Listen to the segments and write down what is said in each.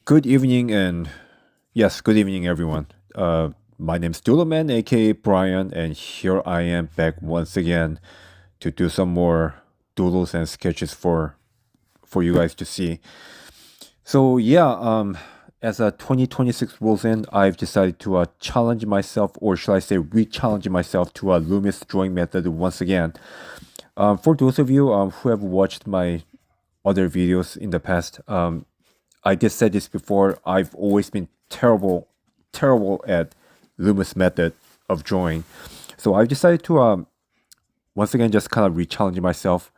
Good evening, and yes, good evening, everyone. My name's Doodleman, aka Brian, and here I am back once again to do some more doodles and sketches for you guys to see. So yeah, as a 2026 rolls in, I've decided to challenge myself, or should I say, re-challenge myself to a Loomis drawing method once again. For those of you who have watched my other videos in the past, I just said this before. I've always been terrible at Loomis method of drawing. So I've decided to once again just kind of re-challenge myself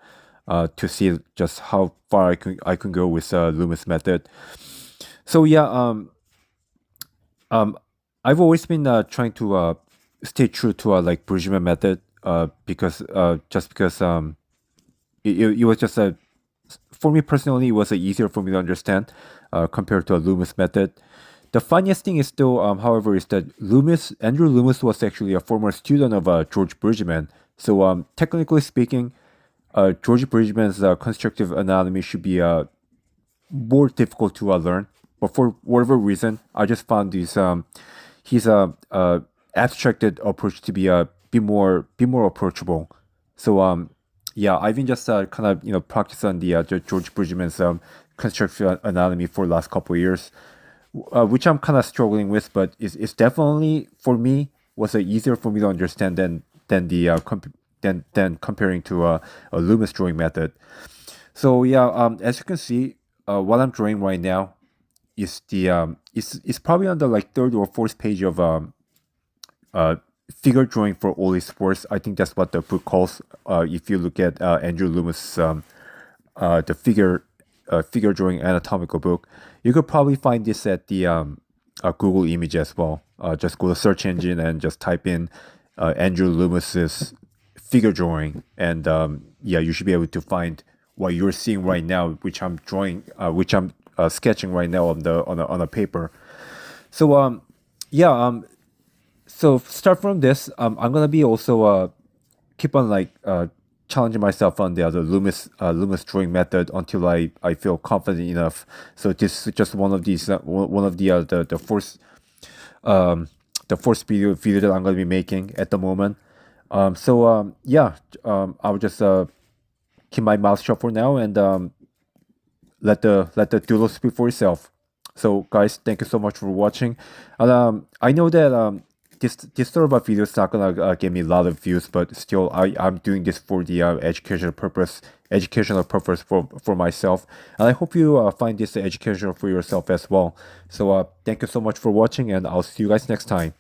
to see just how far I can go with Loomis method. So yeah, um, I've always been trying to stay true to like Bridgman method because just because it was just a for me personally, it was easier for me to understand compared to a Loomis method. The funniest thing is still, however, is that Andrew Loomis was actually a former student of George Bridgman. So technically speaking, George Bridgman's constructive anatomy should be more difficult to learn. But for whatever reason, I just found his abstracted approach to be more approachable. So yeah, I've been just kind of practice on the George Bridgman's constructive anatomy for the last couple of years, which I'm kind of struggling with, but it's definitely for me was easier for me to understand than comparing to a Loomis drawing method. So yeah, as you can see, what I'm drawing right now is it's probably on the like third or fourth page of uh, figure drawing for all his sports. I think that's what the book calls. If you look at Andrew Loomis, the figure drawing anatomical book, you could probably find this at the Google image as well. Just go to search engine and just type in Andrew Loomis's figure drawing, and yeah, you should be able to find what you're seeing right now, which I'm drawing, which I'm sketching right now on a paper. So yeah, so start from this. I'm gonna be also keep on like challenging myself on the other Loomis drawing method until I feel confident enough. So this is just one of these one of the um the first video that I'm gonna be making at the moment. So yeah, I'll just keep my mouth shut for now and let the doodle speak for itself. So guys, thank you so much for watching. And I know that this sort of a video is not gonna give me a lot of views, but still I'm doing this for the educational purpose for myself, and I hope you find this educational for yourself as well. So thank you so much for watching, and I'll see you guys next time.